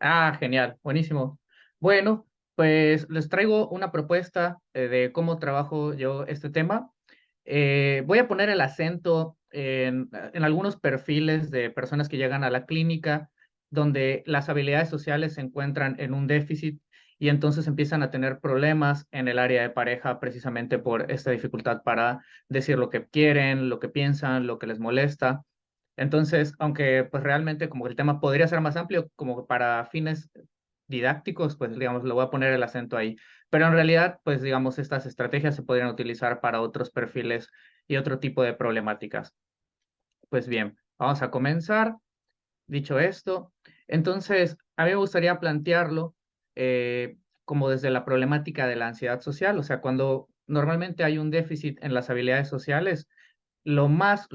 Ah, genial, buenísimo. Bueno, pues les traigo una propuesta de cómo trabajo yo este tema. Voy a poner el acento en algunos perfiles de personas que llegan a la clínica donde las habilidades sociales se encuentran en un déficit y entonces empiezan a tener problemas en el área de pareja precisamente por esta dificultad para decir lo que quieren, lo que piensan, lo que les molesta. Entonces, aunque pues realmente como el tema podría ser más amplio, como para fines didácticos, pues digamos, lo voy a poner el acento ahí. Pero en realidad, pues digamos, estas estrategias se podrían utilizar para otros perfiles y otro tipo de problemáticas. Pues bien, vamos a comenzar. Dicho esto, entonces, a mí me gustaría plantearlo como desde la problemática de la ansiedad social, o sea, cuando normalmente hay un déficit en las habilidades sociales, lo más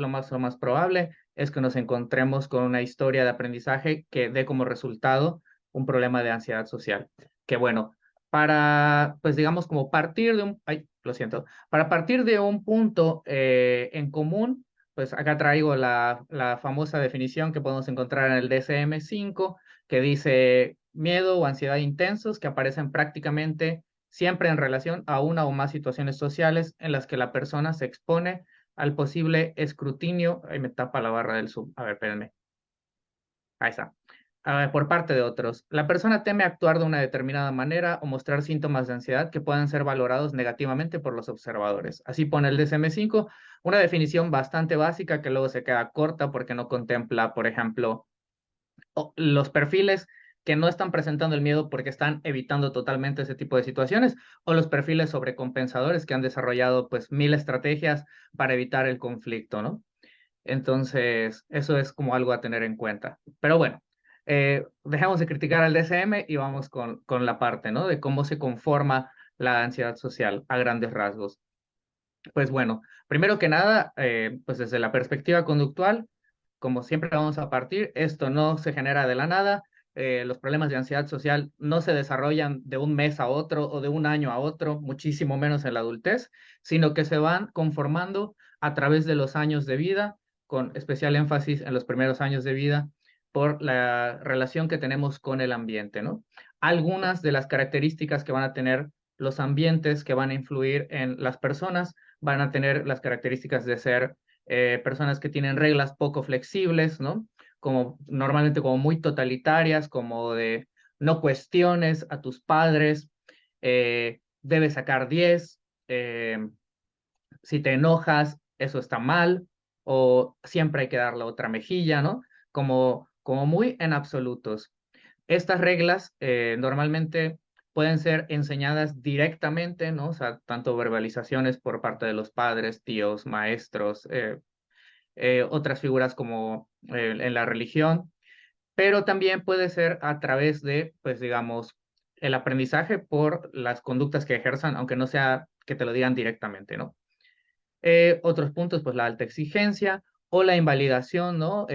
probable es que nos encontremos con una historia de aprendizaje que dé como resultado un problema de ansiedad social. Que bueno, para, pues digamos, como partir de un, ay, lo siento, para partir de un punto en común, pues acá traigo la famosa definición que podemos encontrar en el DSM-5, que dice miedo o ansiedad intensos que aparecen prácticamente siempre en relación a una o más situaciones sociales en las que la persona se expone al posible escrutinio. Ahí me tapa la barra del Zoom. A ver, espérenme. Ahí está. Por parte de otros. La persona teme actuar de una determinada manera o mostrar síntomas de ansiedad que puedan ser valorados negativamente por los observadores. Así pone el DSM-5, una definición bastante básica que luego se queda corta porque no contempla, por ejemplo, los perfiles que no están presentando el miedo porque están evitando totalmente ese tipo de situaciones, o los perfiles sobrecompensadores que han desarrollado pues mil estrategias para evitar el conflicto, ¿no? Entonces, eso es como algo a tener en cuenta. Pero bueno, dejemos de criticar al DSM y vamos con la parte, ¿no? De cómo se conforma la ansiedad social a grandes rasgos. Pues bueno, primero que nada, pues desde la perspectiva conductual, como siempre vamos a partir, esto no se genera de la nada, los problemas de ansiedad social no se desarrollan de un mes a otro o de un año a otro, muchísimo menos en la adultez, sino que se van conformando a través de los años de vida, con especial énfasis en los primeros años de vida, por la relación que tenemos con el ambiente, ¿no? Algunas de las características que van a tener los ambientes que van a influir en las personas van a tener las características de ser personas que tienen reglas poco flexibles, ¿no? Como normalmente como muy totalitarias, como de no cuestiones a tus padres, debes sacar 10, si te enojas, eso está mal, o siempre hay que dar la otra mejilla, ¿no? Como muy en absolutos. Estas reglas normalmente pueden ser enseñadas directamente, ¿no? O sea, tanto verbalizaciones por parte de los padres, tíos, maestros, otras figuras como en la religión, pero también puede ser a través de, pues digamos, el aprendizaje por las conductas que ejerzan, aunque no sea que te lo digan directamente, ¿no? Otros puntos, pues la alta exigencia o la invalidación, ¿no?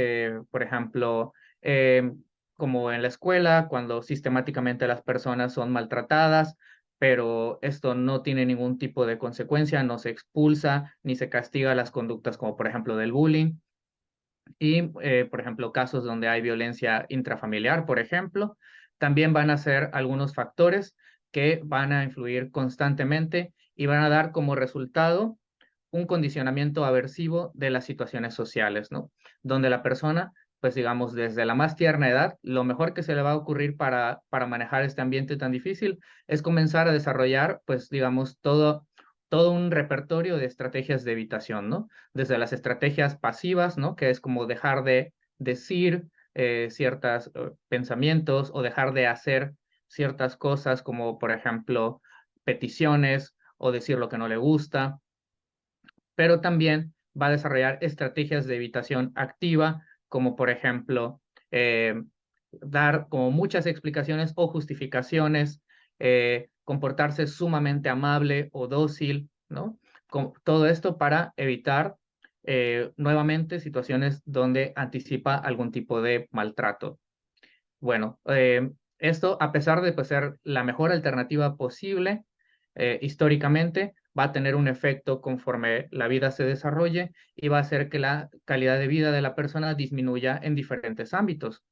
Por ejemplo, eh, como en la escuela, cuando sistemáticamente las personas son maltratadas, pero esto no tiene ningún tipo de consecuencia, no se expulsa ni se castiga las conductas como por ejemplo del bullying. Y, por ejemplo, casos donde hay violencia intrafamiliar, por ejemplo, también van a ser algunos factores que van a influir constantemente y van a dar como resultado un condicionamiento aversivo de las situaciones sociales, ¿no? Donde la persona, pues digamos, desde la más tierna edad, lo mejor que se le va a ocurrir para manejar este ambiente tan difícil es comenzar a desarrollar, pues digamos, todo un repertorio de estrategias de evitación, ¿no? Desde las estrategias pasivas, ¿no? Que es como dejar de decir ciertos pensamientos o dejar de hacer ciertas cosas como, por ejemplo, peticiones o decir lo que no le gusta, pero también va a desarrollar estrategias de evitación activa, como por ejemplo, eh, dar como muchas explicaciones o justificaciones, comportarse sumamente amable o dócil, ¿no? Todo esto para evitar nuevamente situaciones donde anticipa algún tipo de maltrato. Bueno, esto, a pesar de pues, ser la mejor alternativa posible, históricamente, va a tener un efecto conforme la vida se desarrolle y va a hacer que la calidad de vida de la persona disminuya en diferentes ámbitos.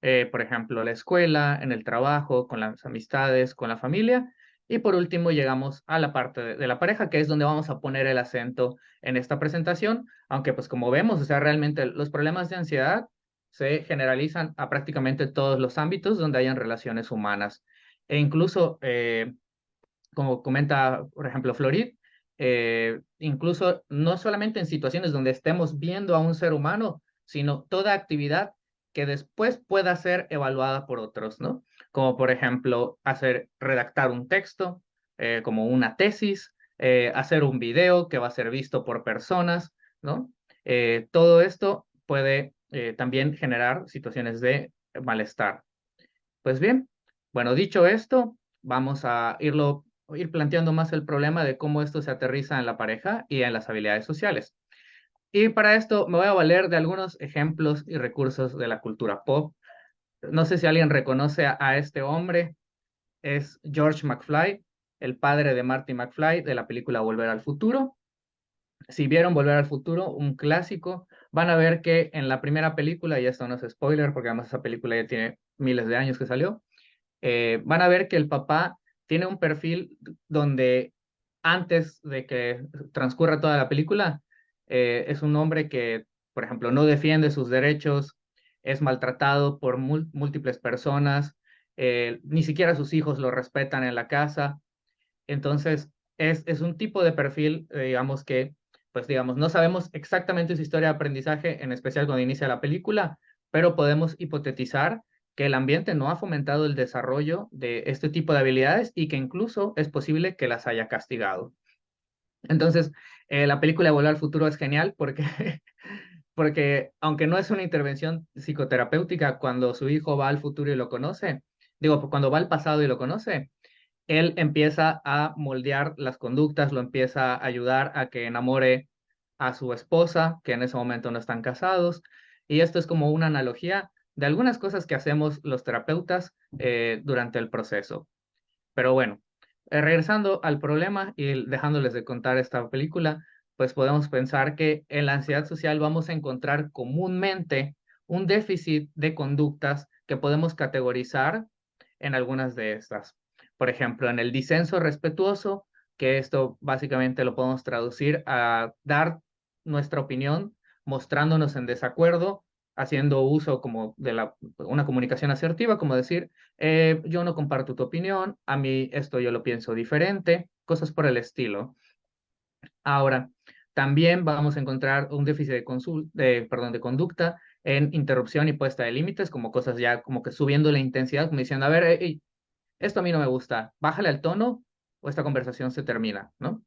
por ejemplo, la escuela, en el trabajo, con las amistades, con la familia. Y por último, llegamos a la parte de la pareja, que es donde vamos a poner el acento en esta presentación, aunque pues como vemos, o sea, realmente los problemas de ansiedad se generalizan a prácticamente todos los ámbitos donde hayan relaciones humanas. E incluso, como comenta, por ejemplo, Florid, incluso no solamente en situaciones donde estemos viendo a un ser humano, sino toda actividad que después pueda ser evaluada por otros, ¿no? Como por ejemplo, redactar un texto, como una tesis, hacer un video que va a ser visto por personas, ¿no? Todo esto puede también generar situaciones de malestar. Pues bien, bueno, dicho esto, vamos a ir planteando más el problema de cómo esto se aterriza en la pareja y en las habilidades sociales. Y para esto me voy a valer de algunos ejemplos y recursos de la cultura pop. No sé si alguien reconoce a este hombre, es George McFly, el padre de Marty McFly de la película Volver al Futuro. Si vieron Volver al Futuro, un clásico, van a ver que en la primera película, y esto no es spoiler porque además esa película ya tiene miles de años que salió, van a ver que el papá tiene un perfil donde antes de que transcurra toda la película, es un hombre que, por ejemplo, no defiende sus derechos, es maltratado por múltiples personas, ni siquiera sus hijos lo respetan en la casa. Entonces, es un tipo de perfil, digamos que, pues digamos, no sabemos exactamente su historia de aprendizaje, en especial cuando inicia la película, pero podemos hipotetizar que el ambiente no ha fomentado el desarrollo de este tipo de habilidades y que incluso es posible que las haya castigado. Entonces, la película de Volver al Futuro es genial porque, porque aunque no es una intervención psicoterapéutica, cuando su hijo va al futuro y lo conoce, digo, cuando va al pasado y lo conoce, él empieza a moldear las conductas, lo empieza a ayudar a que enamore a su esposa, que en ese momento no están casados. Y esto es como una analogía de algunas cosas que hacemos los terapeutas durante el proceso. Pero bueno, regresando al problema y dejándoles de contar esta película, pues podemos pensar que en la ansiedad social vamos a encontrar comúnmente un déficit de conductas que podemos categorizar en algunas de estas. Por ejemplo, en el disenso respetuoso, que esto básicamente lo podemos traducir a dar nuestra opinión mostrándonos en desacuerdo, haciendo uso como de una comunicación asertiva, como decir, yo no comparto tu opinión, a mí esto yo lo pienso diferente, cosas por el estilo. Ahora, también vamos a encontrar un déficit perdón, de conducta en interrupción y puesta de límites, como cosas ya como que subiendo la intensidad, como diciendo, a ver, hey, esto a mí no me gusta, bájale al tono o esta conversación se termina, ¿no?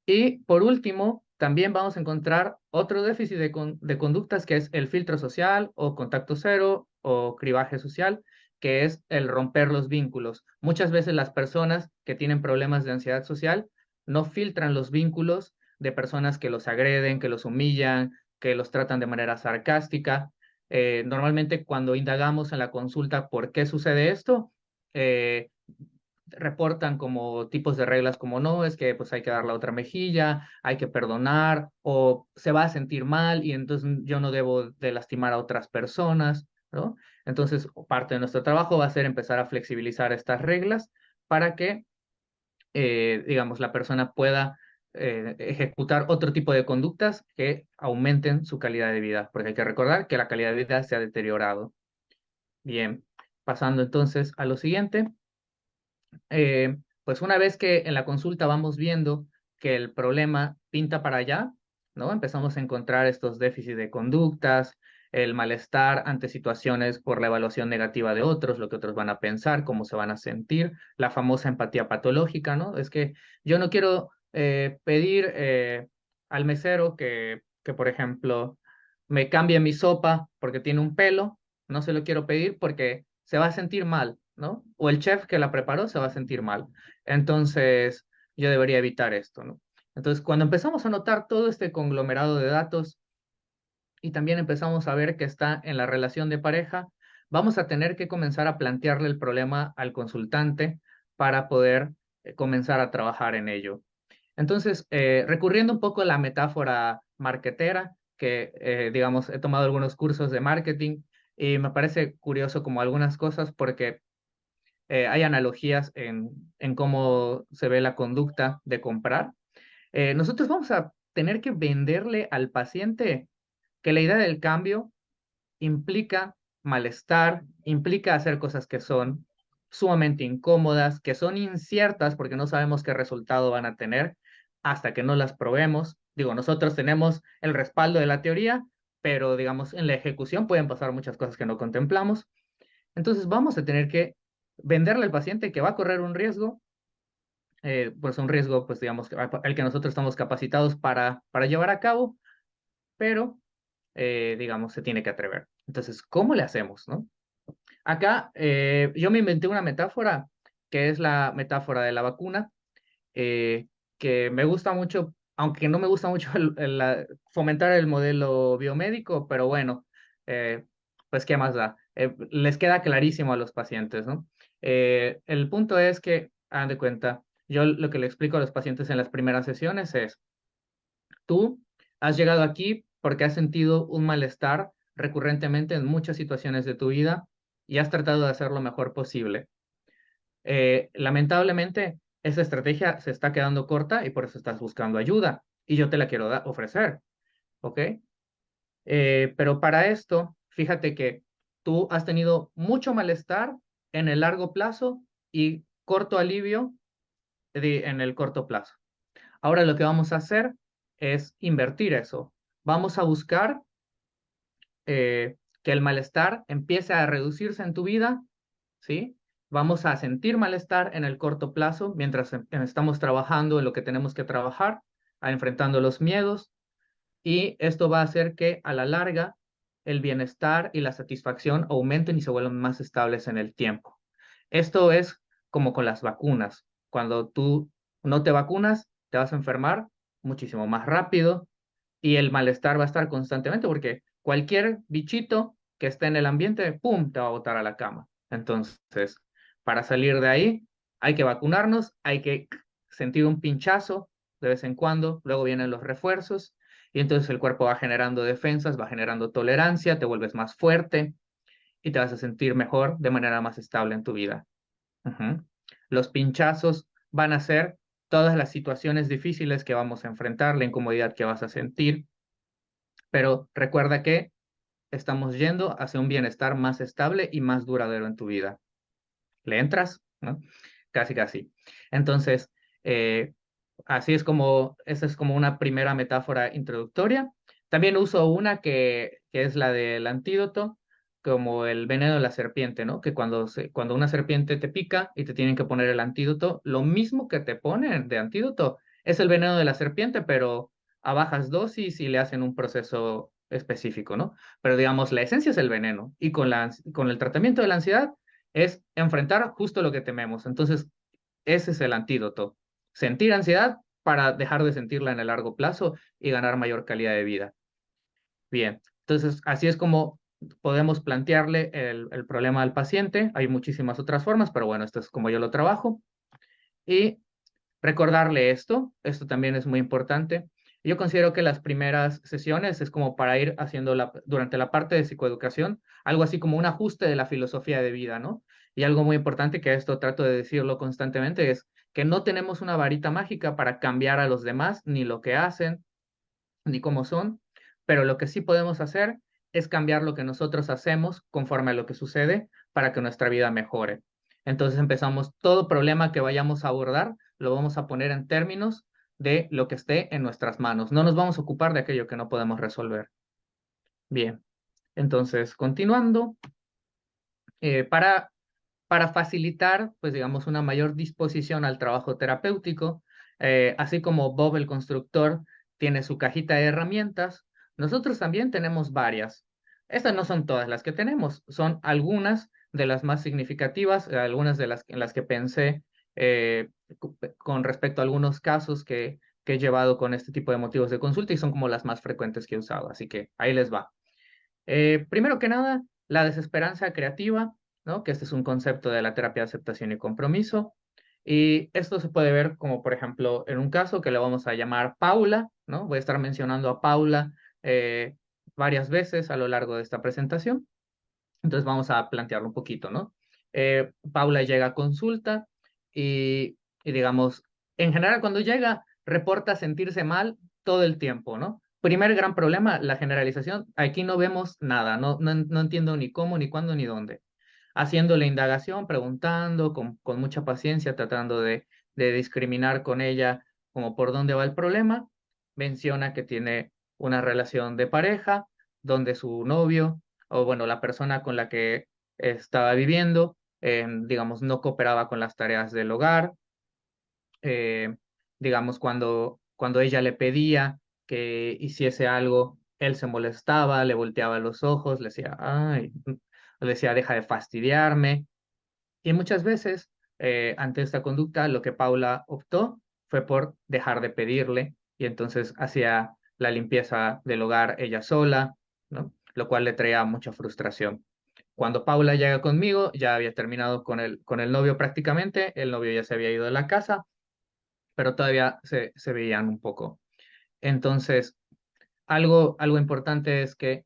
Y por último, también vamos a encontrar otro déficit de conductas que es el filtro social o contacto cero o cribaje social, que es el romper los vínculos. Muchas veces las personas que tienen problemas de ansiedad social no filtran los vínculos de personas que los agreden, que los humillan, que los tratan de manera sarcástica. Normalmente cuando indagamos en la consulta por qué sucede esto, eh, reportan como tipos de reglas como no, es que pues hay que dar la otra mejilla, hay que perdonar o se va a sentir mal y entonces yo no debo de lastimar a otras personas, ¿no? Entonces parte de nuestro trabajo va a ser empezar a flexibilizar estas reglas para que, digamos, la persona pueda ejecutar otro tipo de conductas que aumenten su calidad de vida, porque hay que recordar que la calidad de vida se ha deteriorado. Bien, pasando entonces a lo siguiente. Pues una vez que en la consulta vamos viendo que el problema pinta para allá, ¿no? Empezamos a encontrar estos déficits de conductas, el malestar ante situaciones por la evaluación negativa de otros, lo que otros van a pensar, cómo se van a sentir, la famosa empatía patológica, ¿no? Es que yo no quiero pedir al mesero que, por ejemplo, me cambie mi sopa porque tiene un pelo, no se lo quiero pedir porque se va a sentir mal, ¿no? O el chef que la preparó se va a sentir mal. Entonces, yo debería evitar esto, ¿no? Entonces, cuando empezamos a notar todo este conglomerado de datos y también empezamos a ver que está en la relación de pareja, vamos a tener que comenzar a plantearle el problema al consultante para poder comenzar a trabajar en ello. Entonces, recurriendo un poco a la metáfora marketera, que digamos, he tomado algunos cursos de marketing, Y me parece curioso como algunas cosas porque hay analogías en cómo se ve la conducta de comprar. Nosotros vamos a tener que venderle al paciente que la idea del cambio implica malestar, implica hacer cosas que son sumamente incómodas, que son inciertas porque no sabemos qué resultado van a tener hasta que no las probemos. Digo, nosotros tenemos el respaldo de la teoría, pero digamos, en la ejecución pueden pasar muchas cosas que no contemplamos. Entonces vamos a tener que venderle al paciente que va a correr un riesgo, pues un riesgo, pues digamos, al que nosotros estamos capacitados para llevar a cabo, pero digamos, se tiene que atrever. Entonces, ¿cómo le hacemos, no? Acá yo me inventé una metáfora que es la metáfora de la vacuna, eh, que me gusta mucho, aunque no me gusta mucho fomentar el modelo biomédico, pero bueno, pues qué más da. Les queda clarísimo a los pacientes, ¿no? El punto es que, hagan de cuenta, yo lo que le explico a los pacientes en las primeras sesiones es, tú has llegado aquí porque has sentido un malestar recurrentemente en muchas situaciones de tu vida y has tratado de hacer lo mejor posible. Lamentablemente, esa estrategia se está quedando corta y por eso estás buscando ayuda y yo te la quiero ofrecer, ¿ok? Pero para esto, fíjate que tú has tenido mucho malestar en el largo plazo y corto alivio en el corto plazo. Ahora lo que vamos a hacer es invertir eso. Vamos a buscar que el malestar empiece a reducirse en tu vida, ¿sí? Vamos a sentir malestar en el corto plazo mientras estamos trabajando en lo que tenemos que trabajar, enfrentando los miedos, y esto va a hacer que a la larga el bienestar y la satisfacción aumenten y se vuelvan más estables en el tiempo. Esto es como con las vacunas. Cuando tú no te vacunas, te vas a enfermar muchísimo más rápido y el malestar va a estar constantemente porque cualquier bichito que esté en el ambiente, ¡pum!, te va a botar a la cama. Entonces, para salir de ahí, hay que vacunarnos, hay que sentir un pinchazo de vez en cuando, luego vienen los refuerzos y entonces el cuerpo va generando defensas, va generando tolerancia, te vuelves más fuerte y te vas a sentir mejor de manera más estable en tu vida. Ujú. Los pinchazos van a ser todas las situaciones difíciles que vamos a enfrentar, la incomodidad que vas a sentir, pero recuerda que estamos yendo hacia un bienestar más estable y más duradero en tu vida. ¿Le entras? ¿No? Casi, casi. Entonces, eh, así es como, esa es como una primera metáfora introductoria. También uso una que es la del antídoto, como el veneno de la serpiente, ¿no? Que cuando una serpiente te pica y te tienen que poner el antídoto, lo mismo que te ponen de antídoto es el veneno de la serpiente, pero a bajas dosis y le hacen un proceso específico, ¿no? Pero digamos, la esencia es el veneno y con el tratamiento de la ansiedad es enfrentar justo lo que tememos. Entonces, ese es el antídoto. Sentir ansiedad para dejar de sentirla en el largo plazo y ganar mayor calidad de vida. Bien, entonces así es como podemos plantearle el problema al paciente. Hay muchísimas otras formas, pero bueno, esto es como yo lo trabajo. Y recordarle esto también es muy importante. Yo considero que las primeras sesiones es como para ir haciendo durante la parte de psicoeducación, algo así como un ajuste de la filosofía de vida, ¿no? Y algo muy importante que esto trato de decirlo constantemente es que no tenemos una varita mágica para cambiar a los demás, ni lo que hacen, ni cómo son, pero lo que sí podemos hacer es cambiar lo que nosotros hacemos conforme a lo que sucede para que nuestra vida mejore. Entonces empezamos todo problema que vayamos a abordar, lo vamos a poner en términos de lo que esté en nuestras manos. No nos vamos a ocupar de aquello que no podemos resolver. Bien, entonces continuando, eh, para, para facilitar, pues digamos, una mayor disposición al trabajo terapéutico, así como Bob el constructor tiene su cajita de herramientas, nosotros también tenemos varias. Estas no son todas las que tenemos, son algunas de las más significativas, algunas de las en las que pensé con respecto a algunos casos que he llevado con este tipo de motivos de consulta y son como las más frecuentes que he usado, así que ahí les va. Primero que nada, la desesperanza creativa, ¿no? Que este es un concepto de la terapia de aceptación y compromiso. Y esto se puede ver como, por ejemplo, en un caso que le vamos a llamar Paula, ¿no? Voy a estar mencionando a Paula varias veces a lo largo de esta presentación. Entonces vamos a plantearlo un poquito, ¿no? Paula llega a consulta y digamos, en general cuando llega, reporta sentirse mal todo el tiempo, ¿no? Primer gran problema, la generalización. Aquí no vemos nada, no entiendo ni cómo, ni cuándo, ni dónde. Haciendo la indagación, preguntando con mucha paciencia, tratando de discriminar con ella como por dónde va el problema, menciona que tiene una relación de pareja donde su novio o bueno, la persona con la que estaba viviendo, digamos, no cooperaba con las tareas del hogar, eh, digamos, cuando ella le pedía que hiciese algo, él se molestaba, le volteaba los ojos, le decía, ay, le decía, deja de fastidiarme. Y muchas veces, ante esta conducta, lo que Paula optó fue por dejar de pedirle y entonces hacía la limpieza del hogar ella sola, ¿no? Lo cual le traía mucha frustración. Cuando Paula llega conmigo, ya había terminado con el novio prácticamente, el novio ya se había ido de la casa, pero todavía se veían un poco. Entonces, algo importante es que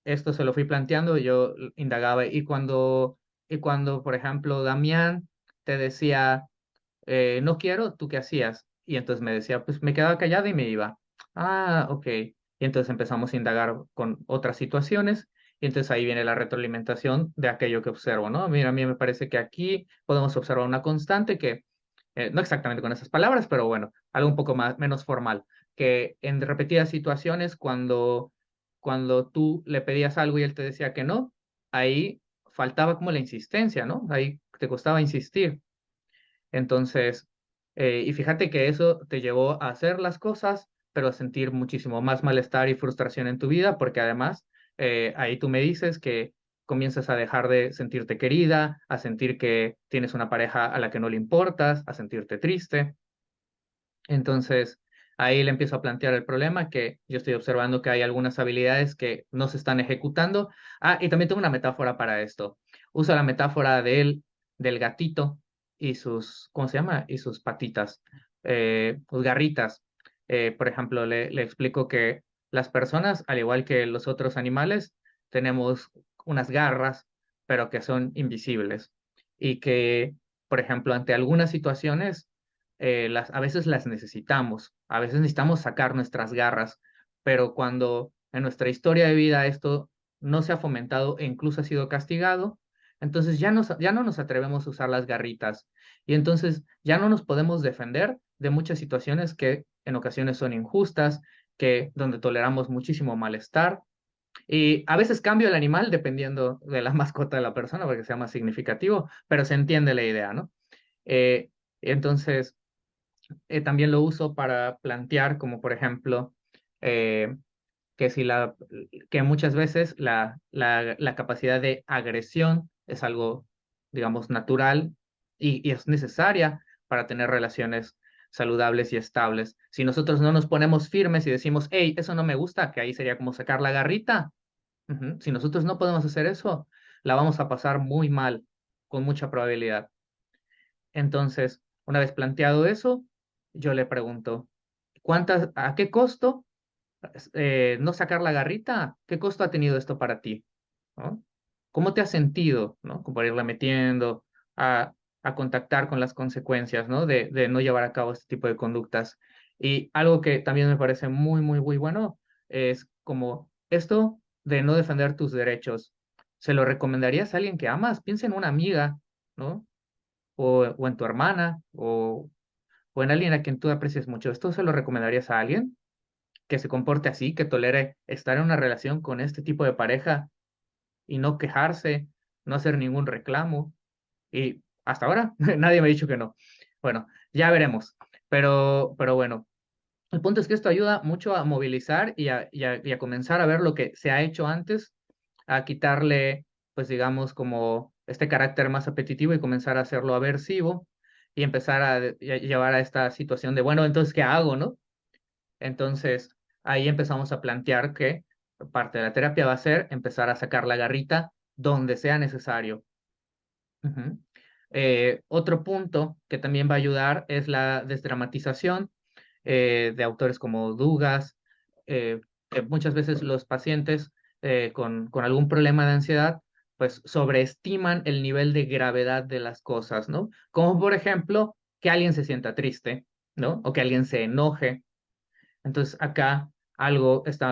esto se lo fui planteando y yo indagaba y cuando, por ejemplo, Damián te decía, no quiero, ¿tú qué hacías? Y entonces me decía, pues me quedaba callada y me iba. Ah, ok. Y entonces empezamos a indagar con otras situaciones y entonces ahí viene la retroalimentación de aquello que observo, ¿no? Mira, a mí me parece que aquí podemos observar una constante que, no exactamente con esas palabras, pero bueno, algo un poco más, menos formal, que en repetidas situaciones cuando tú le pedías algo y él te decía que no, ahí faltaba como la insistencia, ¿no? Ahí te costaba insistir. Entonces, y fíjate que eso te llevó a hacer las cosas, pero a sentir muchísimo más malestar y frustración en tu vida, porque además ahí tú me dices que comienzas a dejar de sentirte querida, a sentir que tienes una pareja a la que no le importas, a sentirte triste. Entonces, ahí le empiezo a plantear el problema, que yo estoy observando que hay algunas habilidades que no se están ejecutando. Ah, y también tengo una metáfora para esto. Uso la metáfora del gatito y sus, ¿cómo se llama? Y sus patitas, sus garritas. Por ejemplo, le explico que las personas, al igual que los otros animales, tenemos unas garras, pero que son invisibles. Y que, por ejemplo, ante algunas situaciones, a veces las necesitamos, a veces necesitamos sacar nuestras garras, pero cuando en nuestra historia de vida esto no se ha fomentado e incluso ha sido castigado, entonces ya no nos atrevemos a usar las garritas y entonces ya no nos podemos defender de muchas situaciones que en ocasiones son injustas, que donde toleramos muchísimo malestar y a veces cambio el animal dependiendo de la mascota de la persona porque sea más significativo, pero se entiende la idea, ¿no? Eh, entonces, también lo uso para plantear, como por ejemplo, eh, que, si la, que muchas veces la capacidad de agresión es algo, digamos, natural y es necesaria para tener relaciones saludables y estables. Si nosotros no nos ponemos firmes y decimos, hey, eso no me gusta, que ahí sería como sacar la garrita, si nosotros no podemos hacer eso, la vamos a pasar muy mal, con mucha probabilidad. Entonces, una vez planteado eso, yo le pregunto, ¿a qué costo no sacar la garrita? ¿Qué costo ha tenido esto para ti? ¿No? ¿Cómo te has sentido, ¿no? Como para irla metiendo a, a contactar con las consecuencias, ¿no? De no llevar a cabo este tipo de conductas. Y algo que también me parece muy bueno es como esto de no defender tus derechos. ¿Se lo recomendarías a alguien que amas? Piensa en una amiga, ¿no? O en tu hermana o en alguien a quien tú aprecies mucho. ¿Esto se lo recomendarías a alguien que se comporte así, que tolere estar en una relación con este tipo de pareja y no quejarse, no hacer ningún reclamo? Y hasta ahora nadie me ha dicho que no. Bueno, ya veremos. Pero bueno, el punto es que esto ayuda mucho a movilizar y a comenzar a ver lo que se ha hecho antes, a quitarle, pues digamos, como este carácter más apetitivo y comenzar a hacerlo aversivo y empezar a llevar a esta situación de, bueno, entonces, ¿qué hago, no? Entonces, ahí empezamos a plantear que parte de la terapia va a ser empezar a sacar la garrita donde sea necesario. Ujú. Otro punto que también va a ayudar es la desdramatización de autores como Dugas, que muchas veces los pacientes con algún problema de ansiedad, pues sobreestiman el nivel de gravedad de las cosas, ¿no? Como por ejemplo, que alguien se sienta triste, ¿no? O que alguien se enoje. Entonces acá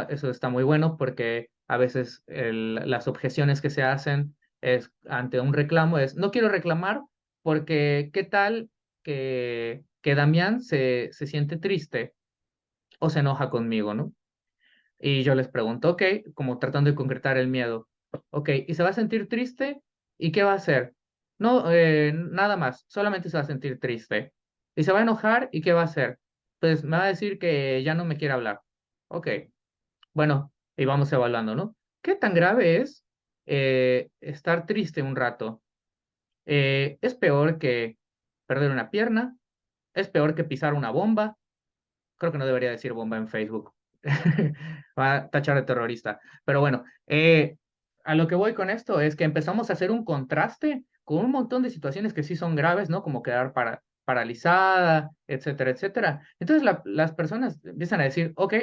eso está muy bueno porque a veces las objeciones que se hacen es ante un reclamo es, no quiero reclamar porque ¿qué tal que Damián se siente triste o se enoja conmigo, ¿no? Y yo les pregunto, ok, como tratando de concretar el miedo, ok, ¿y se va a sentir triste? ¿Y qué va a hacer? No, nada más, solamente se va a sentir triste. ¿Y se va a enojar? ¿Y qué va a hacer? Pues me va a decir que ya no me quiere hablar. Ok, bueno, y vamos evaluando, ¿no? ¿Qué tan grave es estar triste un rato? ¿Es peor que perder una pierna? ¿Es peor que pisar una bomba? Creo que no debería decir bomba en Facebook. Va a tachar de terrorista. Pero bueno, a lo que voy con esto es que empezamos a hacer un contraste con un montón de situaciones que sí son graves, ¿no? Como quedar paralizada, etcétera, etcétera. Entonces las personas empiezan a decir, ok,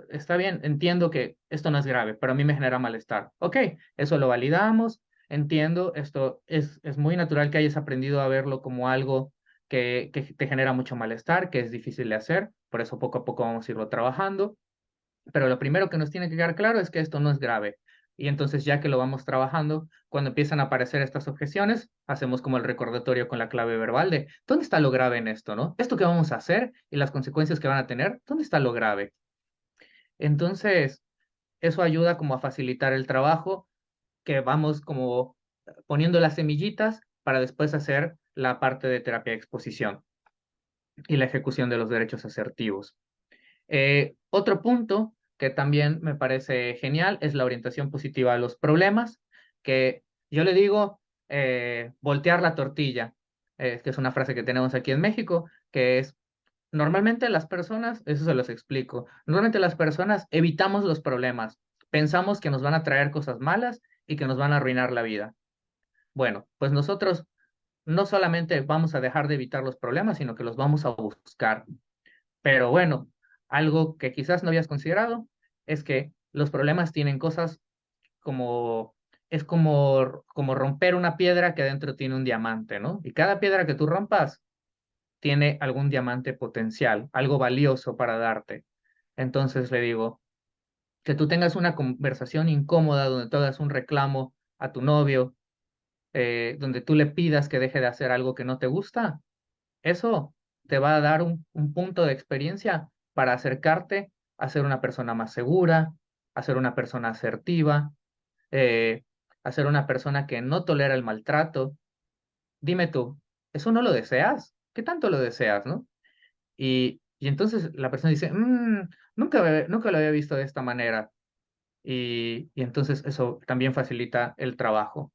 está bien, entiendo que esto no es grave, pero a mí me genera malestar. Ok, eso lo validamos, entiendo, esto es muy natural que hayas aprendido a verlo como algo que te genera mucho malestar, que es difícil de hacer, por eso poco a poco vamos a irlo trabajando, pero lo primero que nos tiene que quedar claro es que esto no es grave. Y entonces ya que lo vamos trabajando, cuando empiezan a aparecer estas objeciones, hacemos como el recordatorio con la clave verbal de ¿dónde está lo grave en esto, no? Esto que vamos a hacer y las consecuencias que van a tener, ¿dónde está lo grave? Entonces, eso ayuda como a facilitar el trabajo, que vamos como poniendo las semillitas para después hacer la parte de terapia de exposición y la ejecución de los derechos asertivos. Otro punto que también me parece genial es la orientación positiva a los problemas, que yo le digo voltear la tortilla, que es una frase que tenemos aquí en México, que es, normalmente las personas, eso se los explico, normalmente las personas evitamos los problemas, pensamos que nos van a traer cosas malas y que nos van a arruinar la vida. Bueno, pues nosotros no solamente vamos a dejar de evitar los problemas, sino que los vamos a buscar. Pero bueno, algo que quizás no habías considerado es que los problemas tienen cosas como, es como romper una piedra que adentro tiene un diamante, ¿no? Y cada piedra que tú rompas tiene algún diamante potencial, algo valioso para darte. Entonces le digo, que tú tengas una conversación incómoda donde tú hagas un reclamo a tu novio, donde tú le pidas que deje de hacer algo que no te gusta, eso te va a dar un punto de experiencia para acercarte a ser una persona más segura, a ser una persona asertiva, eh, a ser una persona que no tolera el maltrato. Dime tú, ¿eso no lo deseas? ¿Qué tanto lo deseas, no? Y entonces la persona dice, nunca lo había visto de esta manera. Y entonces eso también facilita el trabajo.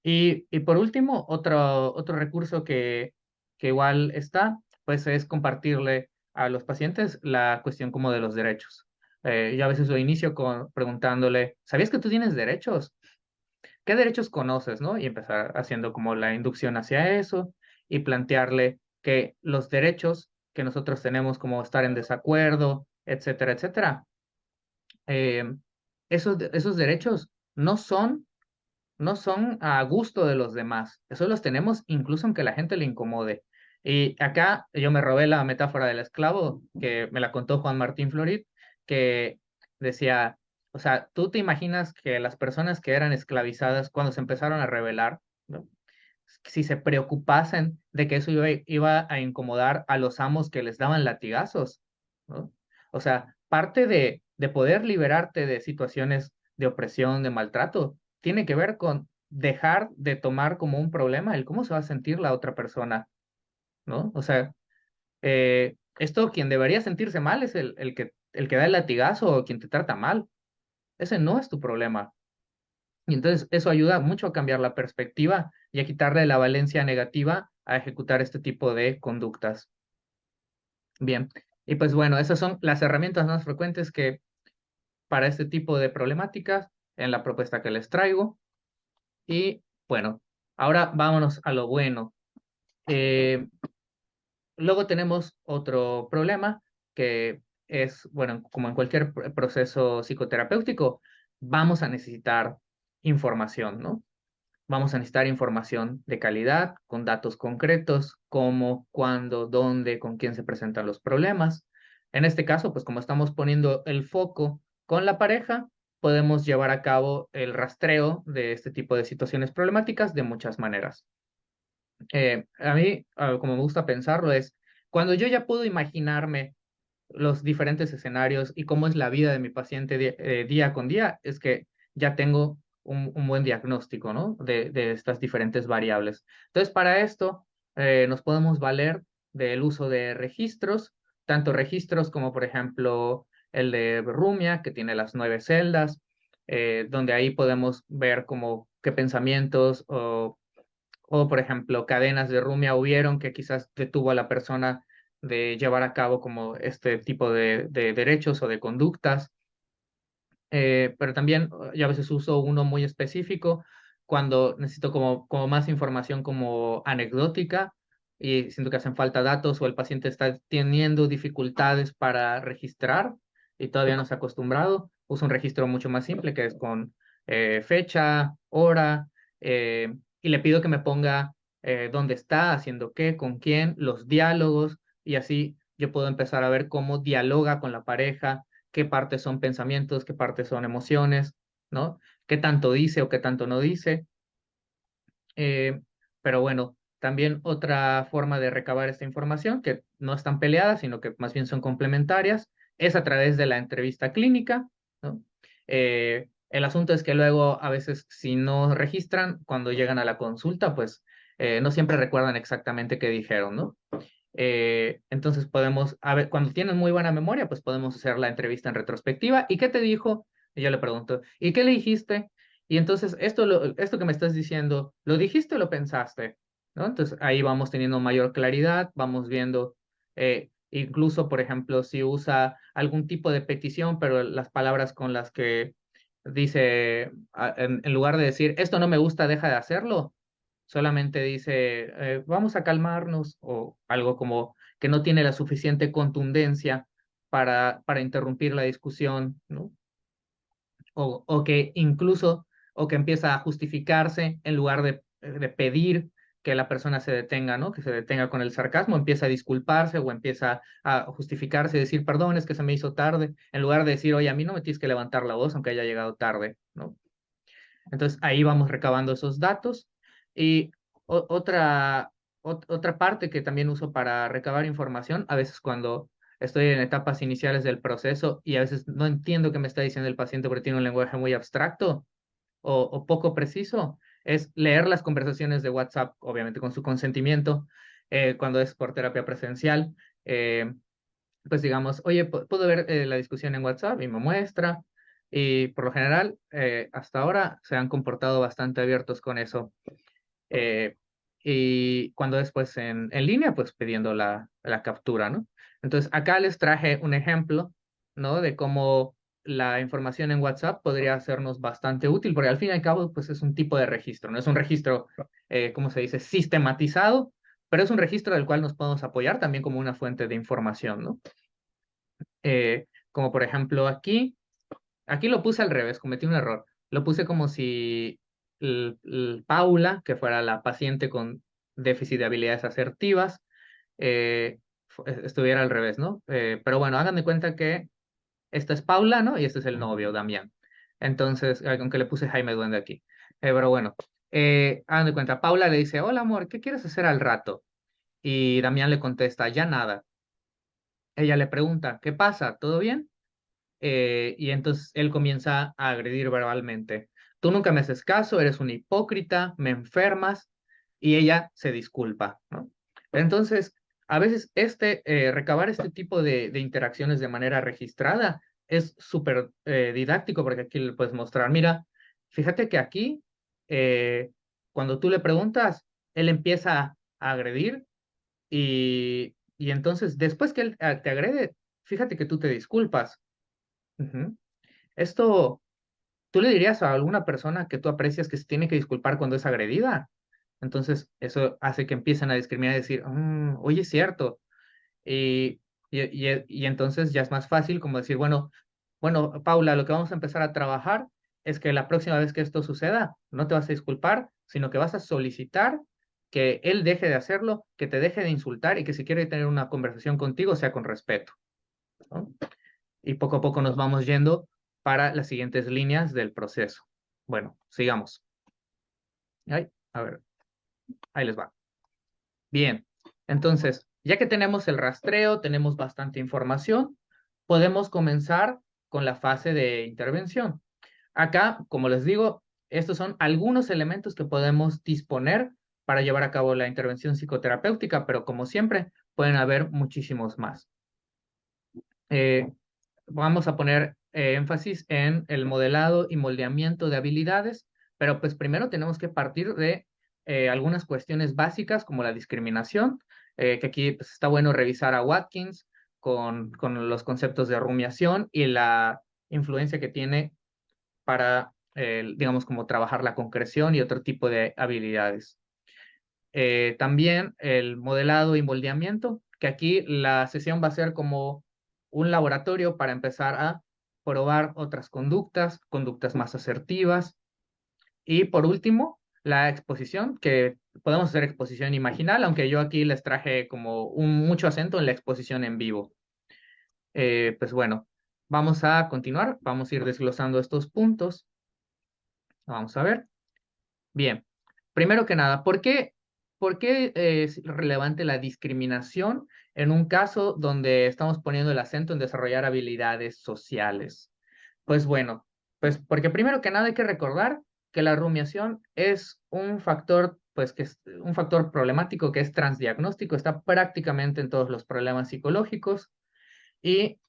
Y por último, otro recurso que igual está, pues es compartirle a los pacientes la cuestión como de los derechos. Yo a veces lo inicio preguntándole, ¿sabías que tú tienes derechos? ¿Qué derechos conoces, no? Y empezar haciendo como la inducción hacia eso y plantearle que los derechos que nosotros tenemos como estar en desacuerdo, etcétera, etcétera, eh, esos derechos no son a gusto de los demás. Eso los tenemos incluso aunque la gente le incomode. Y acá yo me robé la metáfora del esclavo, que me la contó Juan Martín Florid, que decía, o sea, tú te imaginas que las personas que eran esclavizadas cuando se empezaron a rebelar, ¿no? Si se preocupasen de que eso iba a incomodar a los amos que les daban latigazos, ¿no? O sea, parte de poder liberarte de situaciones de opresión, de maltrato, tiene que ver con dejar de tomar como un problema el cómo se va a sentir la otra persona, ¿no? O sea, esto quien debería sentirse mal es el que da el latigazo o quien te trata mal. Ese no es tu problema. Y entonces eso ayuda mucho a cambiar la perspectiva y a quitarle la valencia negativa a ejecutar este tipo de conductas. Bien, y pues bueno, esas son las herramientas más frecuentes que para este tipo de problemáticas en la propuesta que les traigo. Y bueno, ahora vámonos a lo bueno. Eh, Luego tenemos otro problema que es, bueno, como en cualquier proceso psicoterapéutico, vamos a necesitar información, ¿no? Vamos a necesitar información de calidad, con datos concretos, cómo, cuándo, dónde, con quién se presentan los problemas. En este caso, pues como estamos poniendo el foco con la pareja, podemos llevar a cabo el rastreo de este tipo de situaciones problemáticas de muchas maneras. A mí, como me gusta pensarlo, es cuando yo ya puedo imaginarme los diferentes escenarios y cómo es la vida de mi paciente día con día, es que ya tengo un buen diagnóstico, ¿no? De estas diferentes variables. Entonces, para esto, nos podemos valer del uso de registros, tanto registros como, por ejemplo, el de Rumia, que tiene las 9 celdas, donde ahí podemos ver como qué pensamientos o, por ejemplo, cadenas de rumia hubieron que quizás detuvo a la persona de llevar a cabo como este tipo de derechos o de conductas. Pero también yo a veces uso uno muy específico cuando necesito como más información como anecdótica y siento que hacen falta datos o el paciente está teniendo dificultades para registrar y todavía no se ha acostumbrado. Uso un registro mucho más simple que es con fecha, hora, y le pido que me ponga dónde está, haciendo qué, con quién, los diálogos y así yo puedo empezar a ver cómo dialoga con la pareja, qué partes son pensamientos, qué partes son emociones, ¿no? Qué tanto dice o qué tanto no dice. Eh, pero bueno, también otra forma de recabar esta información, que no están peleadas, sino que más bien son complementarias, es a través de la entrevista clínica, ¿no? El asunto es que luego a veces si no registran, cuando llegan a la consulta, pues no siempre recuerdan exactamente qué dijeron, ¿no? Entonces podemos, a ver, cuando tienen muy buena memoria, pues podemos hacer la entrevista en retrospectiva. ¿Y qué te dijo? Y yo le pregunto, ¿y qué le dijiste? Y entonces, esto que me estás diciendo, ¿lo dijiste o lo pensaste? ¿No? Entonces, ahí vamos teniendo mayor claridad, vamos viendo, incluso, por ejemplo, si usa algún tipo de petición, pero las palabras con las que dice, en lugar de decir, esto no me gusta, deja de hacerlo, solamente dice, vamos a calmarnos o algo como que no tiene la suficiente contundencia para interrumpir la discusión, ¿no? O que incluso, o que empieza a justificarse en lugar de pedir que la persona se detenga, ¿no? Que se detenga con el sarcasmo, empieza a disculparse o empieza a justificarse y decir, perdón, es que se me hizo tarde, en lugar de decir, oye, a mí no me tienes que levantar la voz aunque haya llegado tarde, ¿no? Entonces ahí vamos recabando esos datos. Y otra parte que también uso para recabar información, a veces cuando estoy en etapas iniciales del proceso y a veces no entiendo qué me está diciendo el paciente porque tiene un lenguaje muy abstracto o poco preciso, es leer las conversaciones de WhatsApp, obviamente con su consentimiento, cuando es por terapia presencial. Pues digamos, oye, puedo ver la discusión en WhatsApp y me muestra. Y por lo general, hasta ahora se han comportado bastante abiertos con eso. Eh, y cuando después en línea, pues pidiendo la captura, ¿no? Entonces, acá les traje un ejemplo, ¿no? De cómo la información en WhatsApp podría hacernos bastante útil, porque al fin y al cabo, pues es un tipo de registro, no es un registro, ¿cómo se dice? Sistematizado, pero es un registro del cual nos podemos apoyar también como una fuente de información, ¿no? Como por ejemplo aquí lo puse al revés, cometí un error. Lo puse como si Paula, que fuera la paciente con déficit de habilidades asertivas, estuviera al revés, ¿no? Pero bueno, hagan de cuenta que esta es Paula, ¿no? Y este es el novio, Damián. Entonces, aunque le puse Jaime Duende aquí. Pero bueno, hagan de cuenta, Paula le dice, hola amor, ¿qué quieres hacer al rato? Y Damián le contesta, ya nada. Ella le pregunta, ¿qué pasa? ¿Todo bien? Y entonces él comienza a agredir verbalmente. Tú nunca me haces caso, eres un hipócrita, me enfermas, y ella se disculpa, ¿no? Entonces, a veces recabar este tipo de interacciones de manera registrada es súper didáctico porque aquí le puedes mostrar, mira, fíjate que aquí, eh, cuando tú le preguntas, él empieza a agredir y entonces después que él te agrede, fíjate que tú te disculpas. Ujú. Esto, ¿tú le dirías a alguna persona que tú aprecias que se tiene que disculpar cuando es agredida? Entonces, eso hace que empiecen a discriminar y decir, oye, es cierto. Y, y entonces ya es más fácil como decir, bueno, Paula, lo que vamos a empezar a trabajar es que la próxima vez que esto suceda, no te vas a disculpar, sino que vas a solicitar que él deje de hacerlo, que te deje de insultar y que si quiere tener una conversación contigo sea con respeto, ¿no? Y poco a poco nos vamos yendo para las siguientes líneas del proceso. Bueno, sigamos. Ay, a ver, ahí les va. Bien, entonces, ya que tenemos el rastreo, tenemos bastante información, podemos comenzar con la fase de intervención. Acá, como les digo, estos son algunos elementos que podemos disponer para llevar a cabo la intervención psicoterapéutica, pero como siempre, pueden haber muchísimos más. Eh, Vamos a poner énfasis en el modelado y moldeamiento de habilidades, pero pues primero tenemos que partir de algunas cuestiones básicas como la discriminación, que aquí pues, está bueno revisar a Watkins con los conceptos de rumiación y la influencia que tiene para, digamos, como trabajar la concreción y otro tipo de habilidades. También el modelado y moldeamiento, que aquí la sesión va a ser como un laboratorio para empezar a probar otras conductas, conductas más asertivas. Y por último, la exposición, que podemos hacer exposición imaginal, aunque yo aquí les traje como mucho acento en la exposición en vivo. Pues bueno, vamos a continuar, vamos a ir desglosando estos puntos. Vamos a ver. Bien, primero que nada, por qué es relevante la discriminación en un caso donde estamos poniendo el acento en desarrollar habilidades sociales? Pues bueno, pues porque primero que nada hay que recordar que la rumiación es un factor, pues que es un factor problemático que es transdiagnóstico, está prácticamente en todos los problemas psicológicos y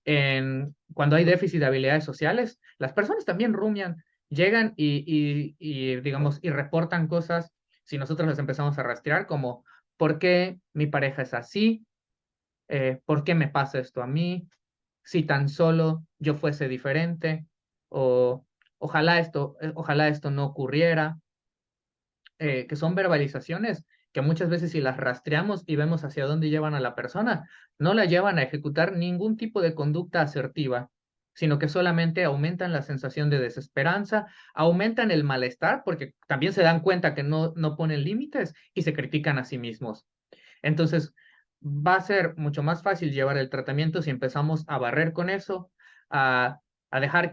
cuando hay déficit de habilidades sociales, las personas también rumian, llegan digamos, y reportan cosas, si nosotros las empezamos a rastrear, como, ¿por qué mi pareja es así? ¿Por qué me pasa esto a mí? Si tan solo yo fuese diferente, o ojalá esto no ocurriera, que son verbalizaciones que muchas veces si las rastreamos y vemos hacia dónde llevan a la persona, no la llevan a ejecutar ningún tipo de conducta asertiva, sino que solamente aumentan la sensación de desesperanza, aumentan el malestar, porque también se dan cuenta que no ponen límites y se critican a sí mismos. Entonces, va a ser mucho más fácil llevar el tratamiento si empezamos a barrer con eso, a, a dejar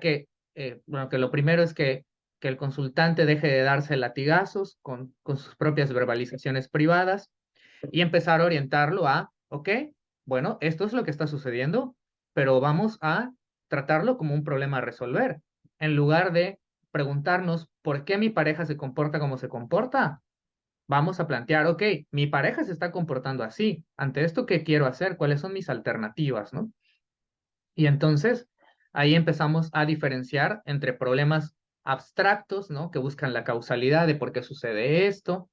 bueno, que lo primero es que el consultante deje de darse latigazos con sus propias verbalizaciones privadas y empezar a orientarlo a, ok, bueno, esto es lo que está sucediendo, pero vamos a tratarlo como un problema a resolver, en lugar de preguntarnos por qué mi pareja se comporta como se comporta. Vamos a plantear, ok, mi pareja se está comportando así. Ante esto, ¿qué quiero hacer? ¿Cuáles son mis alternativas, no? Y entonces ahí empezamos a diferenciar entre problemas abstractos, ¿no? Que buscan la causalidad de por qué sucede esto,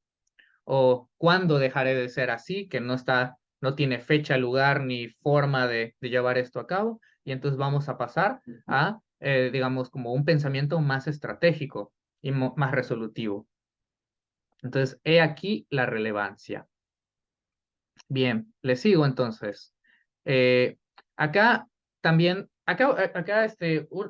o cuándo dejaré de ser así, que no tiene fecha, lugar ni forma de llevar esto a cabo. Y entonces vamos a pasar a, digamos, como un pensamiento más estratégico y más resolutivo. Entonces, he aquí la relevancia. Bien, le sigo entonces. Eh, acá también, acá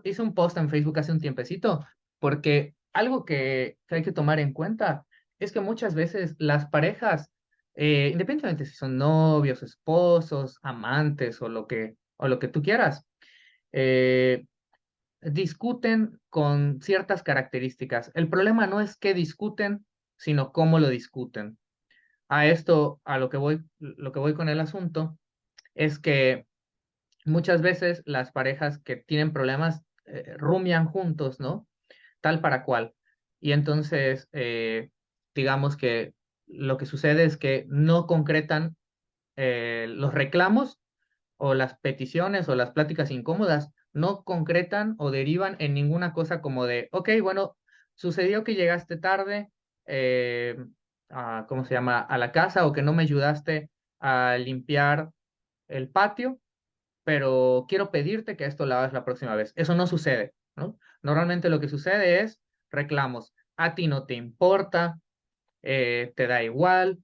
hice un post en Facebook hace un tiempecito, porque algo que hay que tomar en cuenta es que muchas veces las parejas, independientemente si son novios, esposos, amantes o lo que tú quieras, eh, discuten con ciertas características. El problema no es qué discuten, sino cómo lo discuten. A esto, a lo que voy con el asunto, es que muchas veces las parejas que tienen problemas rumian juntos, ¿no? Tal para cual. Y entonces, digamos que lo que sucede es que no concretan los reclamos o las peticiones o las pláticas incómodas, no concretan o derivan en ninguna cosa como de, ok, bueno, sucedió que llegaste tarde, eh, ¿cómo se llama?, a la casa o que no me ayudaste a limpiar el patio, pero quiero pedirte que esto lo hagas la próxima vez. Eso no sucede, ¿no? Normalmente lo que sucede es reclamos. A ti no te importa, te da igual,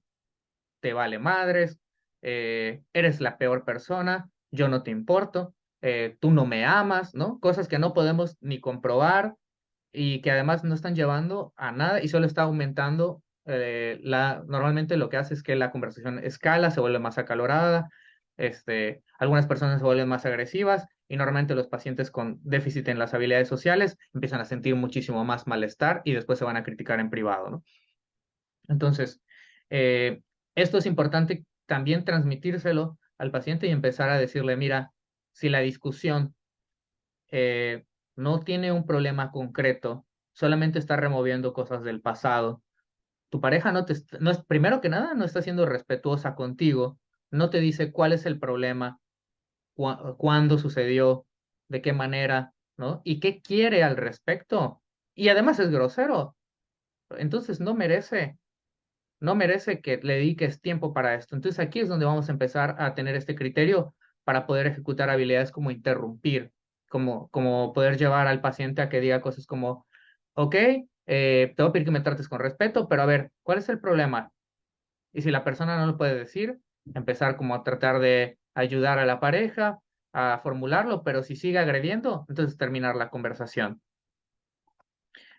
te vale madres, eres la peor persona, yo no te importo, tú no me amas, ¿no? Cosas que no podemos ni comprobar, y que además no están llevando a nada y solo está aumentando normalmente lo que hace es que la conversación escala, se vuelve más acalorada, algunas personas se vuelven más agresivas y normalmente los pacientes con déficit en las habilidades sociales empiezan a sentir muchísimo más malestar y después se van a criticar en privado, ¿no? Entonces, eh, esto es importante también transmitírselo al paciente y empezar a decirle, mira, si la discusión no tiene un problema concreto, solamente está removiendo cosas del pasado. Tu pareja no es, primero que nada, no está siendo respetuosa contigo, no te dice cuál es el problema, cuándo sucedió, de qué manera, ¿no? Y qué quiere al respecto. Y además es grosero, entonces no merece que le dediques tiempo para esto. Entonces aquí es donde vamos a empezar a tener este criterio para poder ejecutar habilidades como interrumpir, como poder llevar al paciente a que diga cosas como, ok, te voy a pedir que me trates con respeto, pero a ver, ¿cuál es el problema? Y si la persona no lo puede decir, empezar como a tratar de ayudar a la pareja a formularlo, pero si sigue agrediendo, entonces terminar la conversación.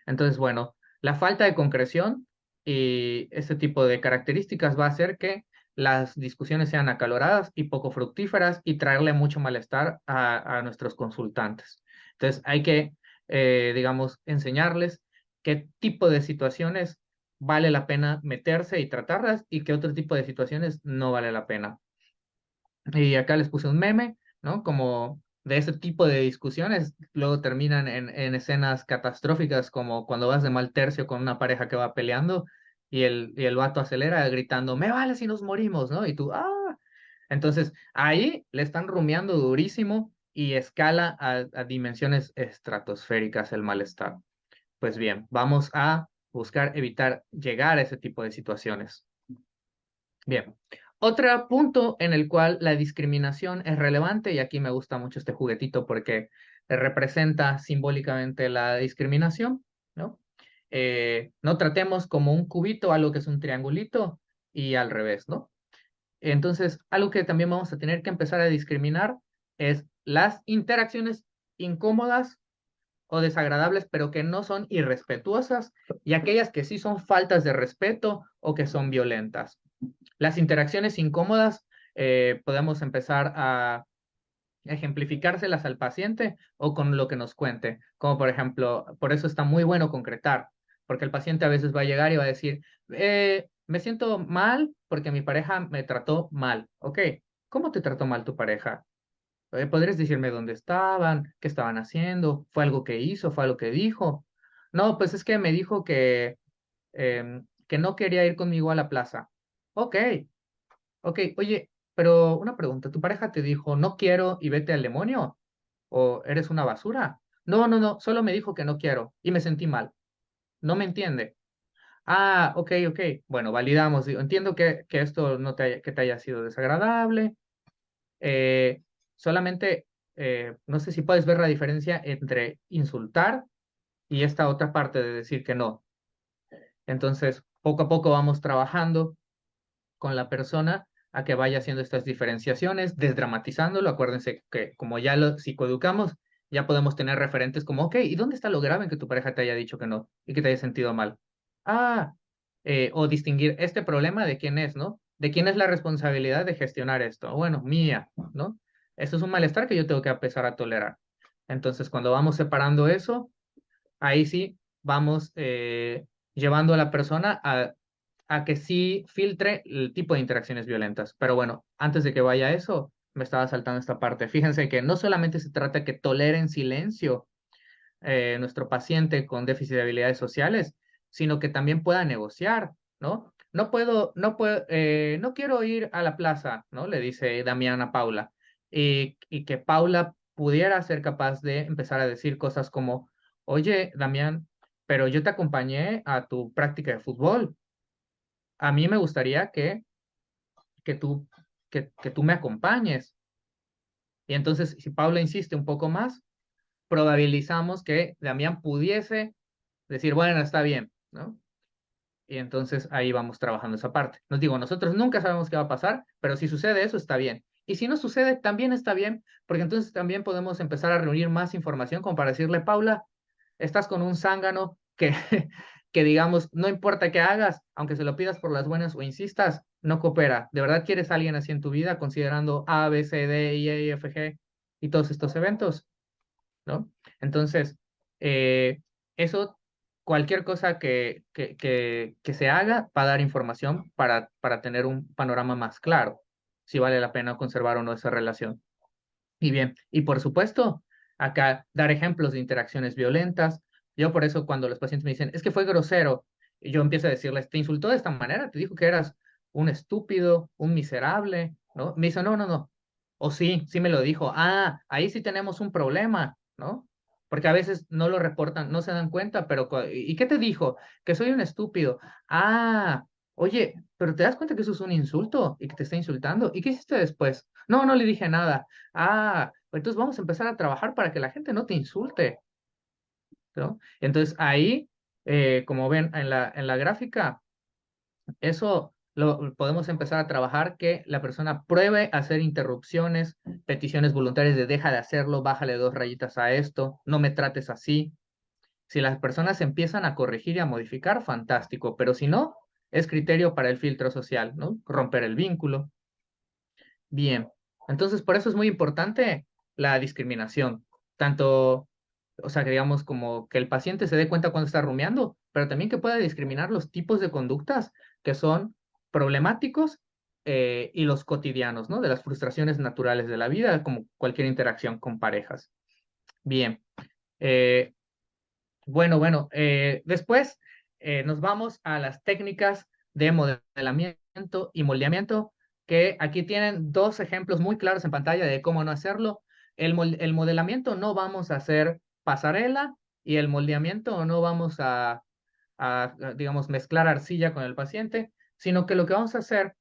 Entonces, bueno, la falta de concreción y este tipo de características va a hacer que las discusiones sean acaloradas y poco fructíferas y traerle mucho malestar a nuestros consultantes. Entonces, hay que, digamos, enseñarles qué tipo de situaciones vale la pena meterse y tratarlas y qué otro tipo de situaciones no vale la pena. Y acá les puse un meme, ¿no? Como de ese tipo de discusiones, luego terminan en escenas catastróficas, como cuando vas de mal tercio con una pareja que va peleando y el vato acelera gritando, me vale si nos morimos, ¿no? Y tú, ah. Entonces, ahí le están rumiando durísimo y escala a dimensiones estratosféricas el malestar. Pues bien, vamos a buscar evitar llegar a ese tipo de situaciones. Bien, otro punto en el cual la discriminación es relevante, y aquí me gusta mucho este juguetito porque representa simbólicamente la discriminación, ¿no? No tratemos como un cubito algo que es un triangulito y al revés, ¿no? Entonces, algo que también vamos a tener que empezar a discriminar es las interacciones incómodas o desagradables, pero que no son irrespetuosas, y aquellas que sí son faltas de respeto o que son violentas. Las interacciones incómodas podemos empezar a ejemplificárselas al paciente o con lo que nos cuente, como por ejemplo, por eso está muy bueno concretar, porque el paciente a veces va a llegar y va a decir, me siento mal porque mi pareja me trató mal. Ok, ¿cómo te trató mal tu pareja? ¿Podrías decirme dónde estaban? ¿Qué estaban haciendo? ¿Fue algo que hizo? ¿Fue algo que dijo? No, pues es que me dijo que no quería ir conmigo a la plaza. Ok, ok, oye, pero una pregunta, ¿tu pareja te dijo no quiero y vete al demonio? ¿O eres una basura? No, no, no, solo me dijo que no quiero y me sentí mal. No me entiende. Ah, ok, ok. Bueno, validamos. Digo, entiendo que esto no que te haya sido desagradable. Eh, solamente, no sé si puedes ver la diferencia entre insultar y esta otra parte de decir que no. Entonces, poco a poco vamos trabajando con la persona a que vaya haciendo estas diferenciaciones, desdramatizándolo. Acuérdense que como ya lo psicoeducamos, ya podemos tener referentes como, ok, ¿y dónde está lo grave en que tu pareja te haya dicho que no y que te haya sentido mal? Ah, o distinguir este problema de quién es, ¿no? De quién es la responsabilidad de gestionar esto. Bueno, mía, ¿no? Eso es un malestar que yo tengo que empezar a tolerar. Entonces, cuando vamos separando eso, ahí sí vamos llevando a la persona a que sí filtre el tipo de interacciones violentas. Pero bueno, antes de que vaya a eso, me estaba saltando esta parte. Fíjense que no solamente se trata que tolere en silencio nuestro paciente con déficit de habilidades sociales, sino que también pueda negociar, ¿no? No quiero ir a la plaza, ¿no? Le dice Damián a Paula. Y que Paula pudiera ser capaz de empezar a decir cosas como, oye, Damián, pero yo te acompañé a tu práctica de fútbol. A mí me gustaría que tú, que tú me acompañes. Y entonces, si Paula insiste un poco más, probabilizamos que Damián pudiese decir, bueno, está bien, ¿no? Y entonces ahí vamos trabajando esa parte. Nos digo, nosotros nunca sabemos qué va a pasar, pero si sucede eso, está bien. Y si no sucede, también está bien, porque entonces también podemos empezar a reunir más información como para decirle, Paula, estás con un zángano que, que digamos, no importa qué hagas, aunque se lo pidas por las buenas o insistas, no coopera. ¿De verdad quieres a alguien así en tu vida considerando A, B, C, D, I, E, F, G y todos estos eventos? ¿No? Entonces, eso, cualquier cosa que se haga va a dar información para tener un panorama más claro, si vale la pena conservar o no esa relación. Y bien, y por supuesto, acá dar ejemplos de interacciones violentas. Yo por eso cuando los pacientes me dicen, es que fue grosero, y yo empiezo a decirles, te insultó de esta manera, te dijo que eras un estúpido, un miserable, ¿no? Me dice, no, no, no. O sí, sí me lo dijo. Ah, ahí sí tenemos un problema, ¿no? Porque a veces no lo reportan, no se dan cuenta, pero ¿y qué te dijo? Que soy un estúpido. Ah, oye, pero te das cuenta que eso es un insulto y que te está insultando. ¿Y qué hiciste después? No, no le dije nada. Ah, entonces vamos a empezar a trabajar para que la gente no te insulte, ¿no? Entonces ahí, como ven en la gráfica, eso lo podemos empezar a trabajar, que la persona pruebe a hacer interrupciones, peticiones voluntarias de deja de hacerlo, bájale 2 rayitas a esto, no me trates así. Si las personas empiezan a corregir y a modificar, fantástico, pero si no, es criterio para el filtro social, ¿no? Romper el vínculo. Bien, entonces por eso es muy importante la discriminación, tanto, o sea, que digamos como que el paciente se dé cuenta cuando está rumiando, pero también que pueda discriminar los tipos de conductas que son problemáticos y los cotidianos, ¿no? De las frustraciones naturales de la vida, como cualquier interacción con parejas. Bien, eh, después nos vamos a las técnicas de modelamiento y moldeamiento, que aquí tienen 2 ejemplos muy claros en pantalla de cómo no hacerlo. El modelamiento no vamos a hacer pasarela y el moldeamiento no vamos digamos, mezclar arcilla con el paciente, sino que lo que vamos a hacer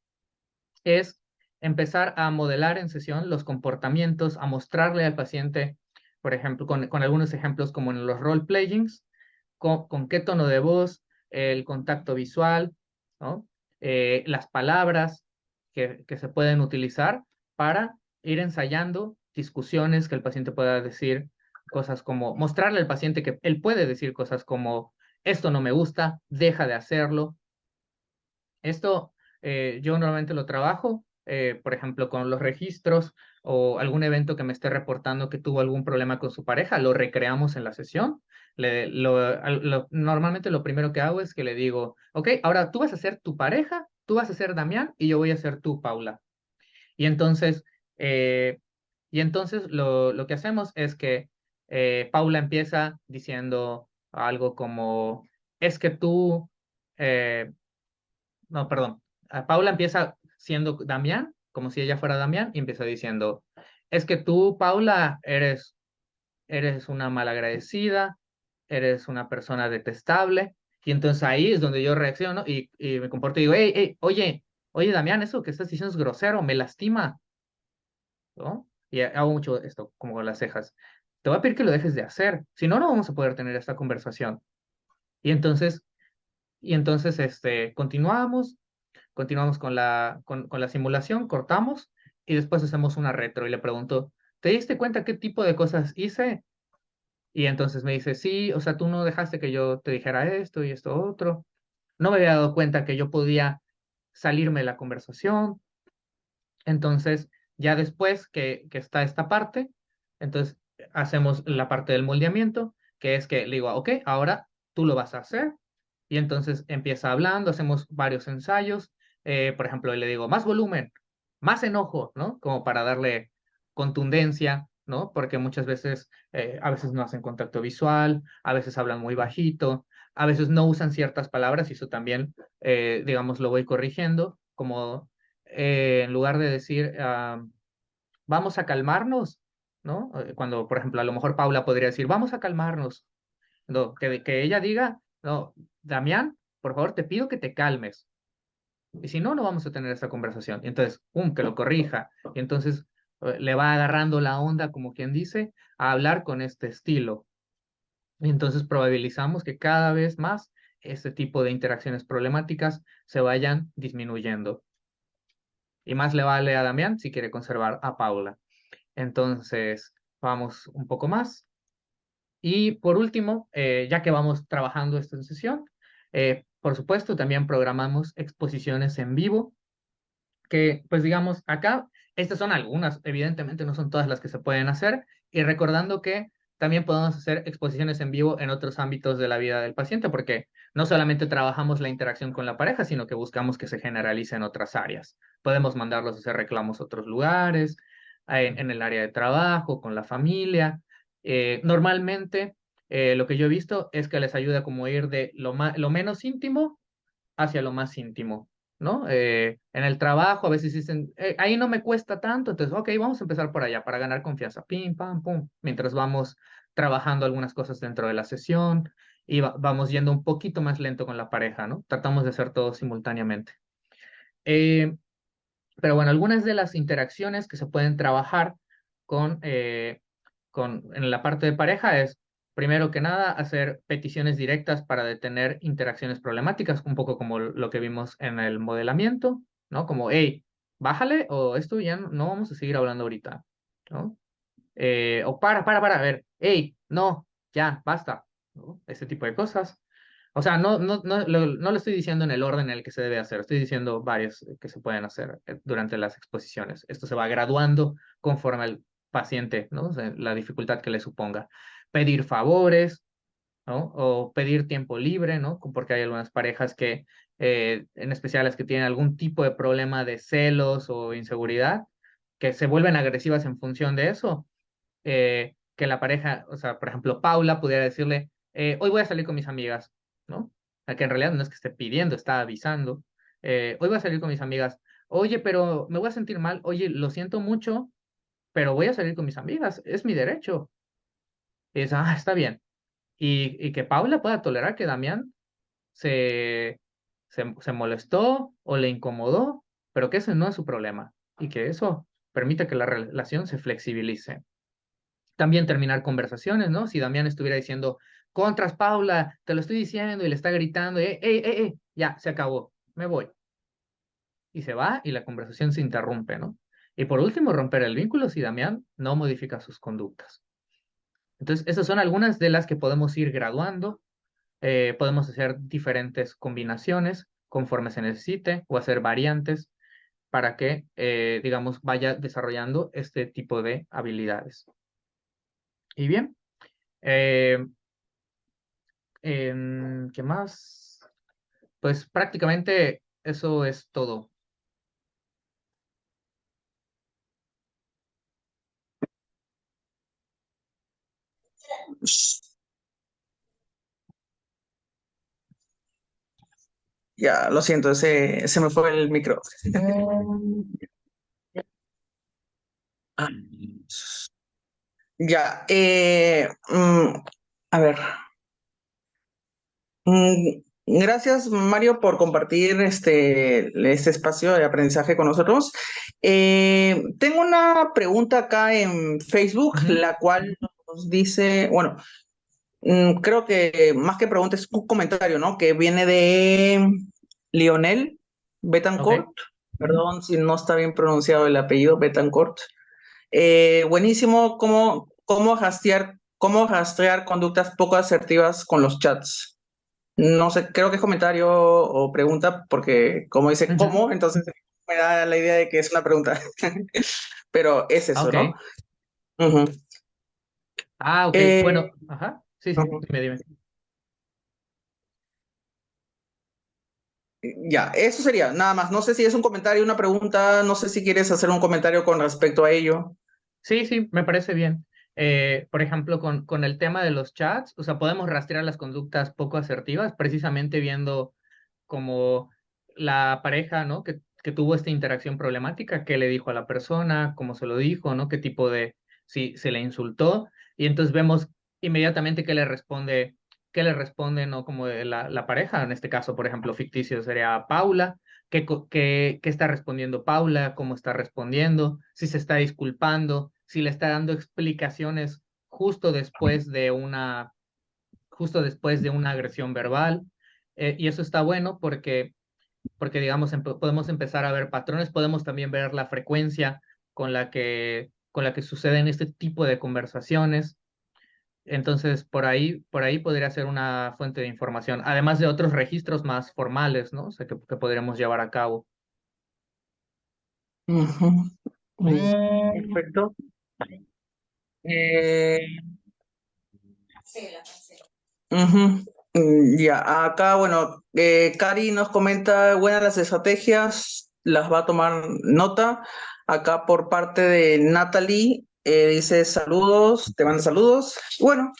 es empezar a modelar en sesión los comportamientos, a mostrarle al paciente, por ejemplo, con algunos ejemplos como en los role-playings, con qué tono de voz, el contacto visual, ¿no? Las palabras que se pueden utilizar para ir ensayando discusiones que el paciente pueda decir cosas como, mostrarle al paciente que él puede decir cosas como, esto no me gusta, deja de hacerlo. Esto yo normalmente lo trabajo, por ejemplo, con los registros o algún evento que me esté reportando que tuvo algún problema con su pareja, lo recreamos en la sesión. Normalmente lo primero que hago es que le digo, ok, ahora tú vas a ser tu pareja, tú vas a ser Damián y yo voy a ser tú, Paula. Y entonces, eh, lo que hacemos es que Paula empieza diciendo algo como, es que tú... eh, no, perdón. Paula empieza siendo Damián, como si ella fuera Damián, y empieza diciendo, es que tú, Paula, eres una malagradecida, eres una persona detestable, y entonces ahí es donde yo reacciono y me comporto y digo, hey, hey, oye, Damián, eso que estás diciendo es grosero, me lastima, ¿no? Y hago mucho esto, como con las cejas. Te voy a pedir que lo dejes de hacer, si no, no vamos a poder tener esta conversación. Y entonces, continuamos con la simulación, cortamos y después hacemos una retro y le pregunto, ¿te diste cuenta qué tipo de cosas hice? Y entonces me dice, sí, o sea, tú no dejaste que yo te dijera esto y esto otro. No me había dado cuenta que yo podía salirme de la conversación. Entonces, ya después que está esta parte, entonces hacemos la parte del moldeamiento, que es que le digo, ok, ahora tú lo vas a hacer. Y entonces empieza hablando, hacemos varios ensayos. Por ejemplo, le digo, más volumen, más enojo, ¿no? Como para darle contundencia, ¿no? Porque muchas veces, a veces no hacen contacto visual, a veces hablan muy bajito, a veces no usan ciertas palabras y eso también, digamos, lo voy corrigiendo, como en lugar de decir, vamos a calmarnos, ¿no? Cuando, por ejemplo, a lo mejor Paula podría decir, vamos a calmarnos. No, que ella diga, no, Damián, por favor, te pido que te calmes. Y si no, no vamos a tener esta conversación. Y entonces, que lo corrija. Y entonces le va agarrando la onda, como quien dice, a hablar con este estilo. Y entonces probabilizamos que cada vez más este tipo de interacciones problemáticas se vayan disminuyendo. Y más le vale a Damián si quiere conservar a Paula. Entonces, vamos un poco más. Y por último, ya que vamos trabajando esta sesión, por supuesto, también programamos exposiciones en vivo que, pues digamos, acá, estas son algunas, evidentemente no son todas las que se pueden hacer, y recordando que también podemos hacer exposiciones en vivo en otros ámbitos de la vida del paciente, porque no solamente trabajamos la interacción con la pareja, sino que buscamos que se generalice en otras áreas. Podemos mandarlos a hacer reclamos a otros lugares, en el área de trabajo, con la familia. Normalmente, lo que yo he visto es que les ayuda como ir de lo menos íntimo hacia lo más íntimo, ¿no? En el trabajo a veces dicen, ahí no me cuesta tanto, entonces, ok, vamos a empezar por allá para ganar confianza, pim, pam, pum, mientras vamos trabajando algunas cosas dentro de la sesión y vamos yendo un poquito más lento con la pareja, ¿no? Tratamos de hacer todo simultáneamente. Eh, pero bueno, algunas de las interacciones que se pueden trabajar con, en la parte de pareja es, primero que nada, hacer peticiones directas para detener interacciones problemáticas, un poco como lo que vimos en el modelamiento, ¿no? Como, hey, bájale o esto ya no vamos a seguir hablando ahorita, ¿no? O a ver, hey, no, ya, basta, ¿no? Ese tipo de cosas. O sea, no lo estoy diciendo en el orden en el que se debe hacer, estoy diciendo varios que se pueden hacer durante las exposiciones. Esto se va graduando conforme al paciente, ¿no? O sea, la dificultad que le suponga. Pedir favores, ¿no? O pedir tiempo libre, ¿no? Porque hay algunas parejas que, en especial las que tienen algún tipo de problema de celos o inseguridad, que se vuelven agresivas en función de eso. Que la pareja, o sea, por ejemplo, Paula pudiera decirle, hoy voy a salir con mis amigas, ¿no? O sea, que en realidad no es que esté pidiendo, está avisando. Hoy voy a salir con mis amigas. Oye, pero me voy a sentir mal. Oye, lo siento mucho, pero voy a salir con mis amigas. Es mi derecho. Y es, está bien. Y que Paula pueda tolerar que Damián se molestó o le incomodó, pero que ese no es su problema. Y que eso permite que la relación se flexibilice. También terminar conversaciones, ¿no? Si Damián estuviera diciendo, contras, Paula, te lo estoy diciendo, y le está gritando, ya, se acabó, me voy. Y se va y la conversación se interrumpe, ¿no? Y por último, romper el vínculo si Damián no modifica sus conductas. Entonces, esas son algunas de las que podemos ir graduando. Podemos hacer diferentes combinaciones conforme se necesite o hacer variantes para que, digamos, vaya desarrollando este tipo de habilidades. Y bien, eh, ¿qué más? Pues prácticamente eso es todo. Ya, lo siento, se me fue el micro. Ah, ya, a ver. Gracias, Mario, por compartir este espacio de aprendizaje con nosotros. Tengo una pregunta acá en Facebook, Ujú. la cual nos dice, bueno, creo que más que pregunta es un comentario, ¿no? Que viene de Lionel Betancourt. Ok. Perdón si no está bien pronunciado el apellido Betancourt. Buenísimo, cómo rastrear conductas poco asertivas con los chats. No sé, creo que es comentario o pregunta, porque como dice Ujú. cómo, entonces me da la idea de que es una pregunta. Pero es eso, ¿no? Ok. Ujú. Ok. Eh, Bueno, ajá. Sí, sí, ujú. dime. Ya, eso sería, nada más. No sé si es un comentario, una pregunta, no sé si quieres hacer un comentario con respecto a ello. Sí, sí, me parece bien. Por ejemplo, con el tema de los chats, o sea, podemos rastrear las conductas poco asertivas, precisamente viendo como la pareja, ¿no? Que tuvo esta interacción problemática, qué le dijo a la persona, cómo se lo dijo, ¿no? Qué tipo de, si se le insultó, y entonces vemos inmediatamente qué le responde, ¿no? Como la pareja, en este caso, por ejemplo, ficticio sería Paula, qué está respondiendo Paula, cómo está respondiendo, si se está disculpando, si le está dando explicaciones justo después de una agresión verbal. Y eso está bueno porque digamos, podemos empezar a ver patrones, podemos también ver la frecuencia con la que suceden este tipo de conversaciones. Entonces, por ahí podría ser una fuente de información, además de otros registros más formales, ¿no? O sea, que podríamos llevar a cabo. Ujú. Perfecto. Eh, Ujú. Ya, acá, bueno, Cari nos comenta, buenas las estrategias, las va a tomar nota. Acá por parte de Natalie, dice saludos, te manda saludos. Bueno,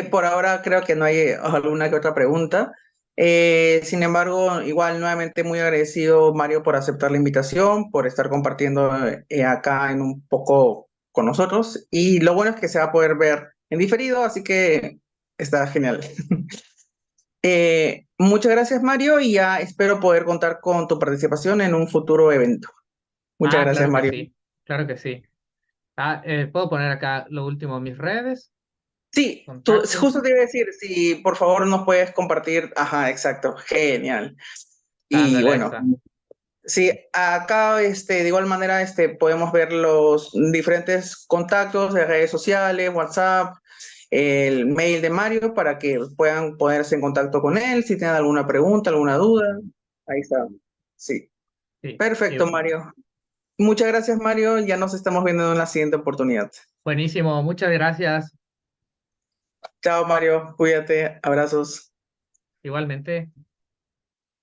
por ahora creo que no hay alguna que otra pregunta. Sin embargo, igual nuevamente muy agradecido, Mario, por aceptar la invitación, por estar compartiendo acá en un poco con nosotros. Y lo bueno es que se va a poder ver en diferido, así que está genial. Muchas gracias, Mario, y ya espero poder contar con tu participación en un futuro evento. Muchas Ah, gracias, claro que Mario. sí, claro que sí. Ah, puedo poner acá lo último, mis redes, Sí, contactos. justo te iba a decir, si por favor nos puedes compartir. Ajá, exacto, genial. Y Ándale, ahí bueno, está. sí, acá de igual manera podemos ver los diferentes contactos de redes sociales, WhatsApp, el mail de Mario para que puedan ponerse en contacto con él si tienen alguna pregunta, alguna duda. Ahí está. Sí. Sí. Perfecto, Mario. Muchas gracias, Mario. Ya nos estamos viendo en la siguiente oportunidad. Buenísimo, muchas gracias. Chao, Mario. Cuídate. Abrazos. Igualmente.